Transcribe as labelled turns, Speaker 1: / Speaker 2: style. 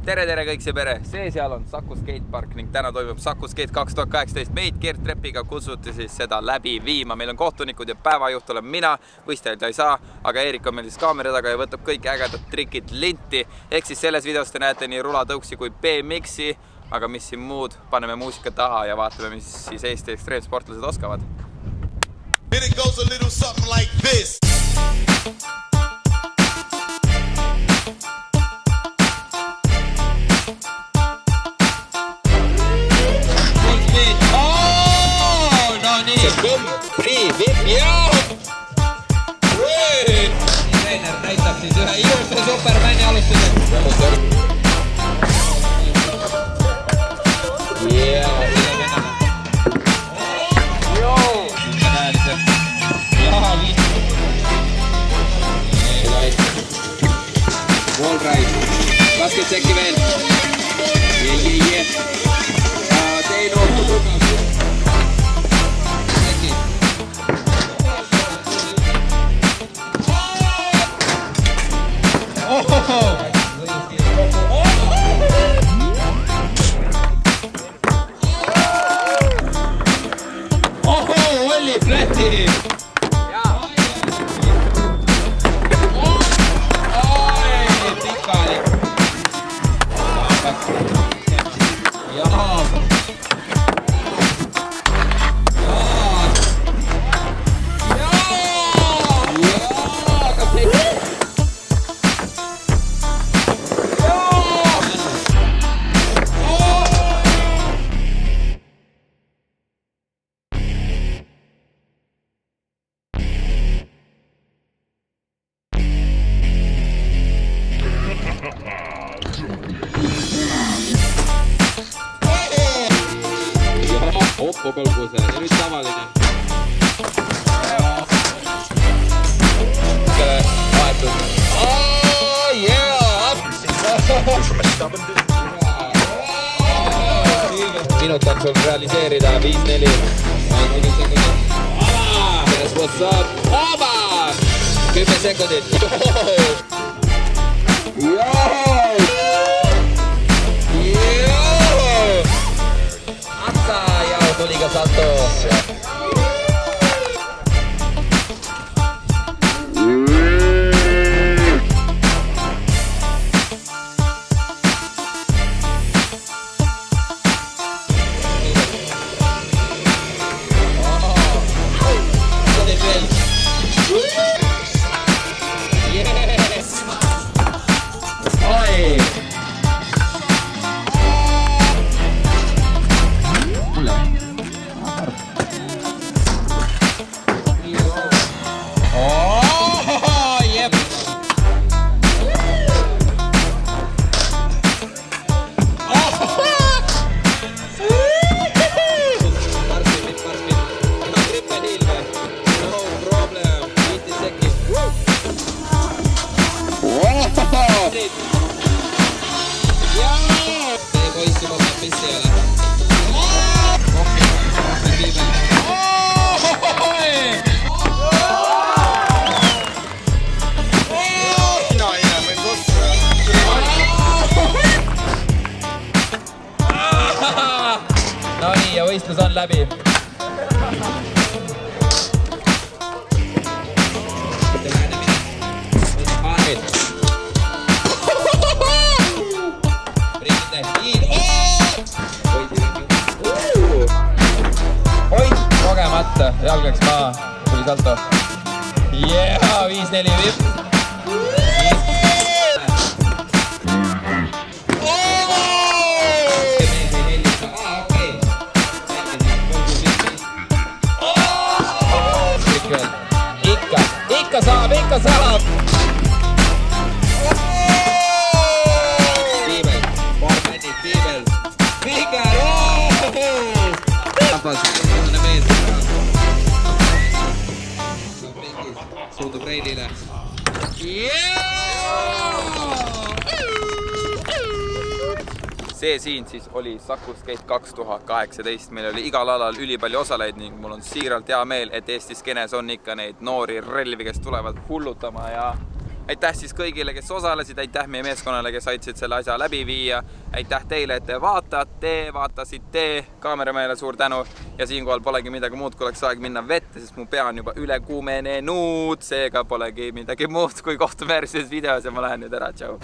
Speaker 1: Tere kõik see pere, seal on Saku skatepark ning täna toimub Saku Skate 2018. Meid Gert Repiga kutsuti siis seda läbi viima. Meil on kohtunikud ja päevajuht olen mina, võistlejaid ei saa, aga Eerik on meil siis kaamera taga ja võtab kõik ägedad trikid linti. Ehk siis selles videos te näete nii rulatõuksi kui BMX-i, aga mis siin muud, paneme muusika taha ja vaatame, mis siis Eesti ekstreemsportlased oskavad.
Speaker 2: And it goes a little something like this.
Speaker 3: Treener näitab siis ühe ilusa Supermani alustusega. Wallride, basket checki veel. Tein ohtu tukas. Olli flätti! Pikali! Oppo kolkuse ja nüüd tavaline. Vahetud. Oh yeah! Minut on sul realiseerida 5-4. Yes, what's up? Oba! 10 sekundit. Tuli ka Sato. No nii, ja võistlus on läbi. Oid kogemata, jalg läks maa, tuli salto. 5-4 vipp. Ikka saab! Piibel, Bormanid, Piibel! Piibel! Rahvas, mõne mees! Suundub reilile.
Speaker 1: See siin siis oli Saku Skate 2018. Meil oli igal alal ülipalju osaleid ning mul on siiralt hea meel, et Eesti skenes on ikka neid noori relvi, kes tulevad hullutama ja aitäh siis kõigile, kes osalesid, aitäh meie meeskonnale, kes aitasid selle asja läbi viia. Aitäh teile, et te vaatasite, kaameramehele suur tänu ja siinkohal polegi midagi muud, kui oleks aeg minna vette, sest mu pea on juba üle kuumenenud, seega polegi midagi muud, kui kohtume järgmises videos ja ma lähen nüüd ära, tšau.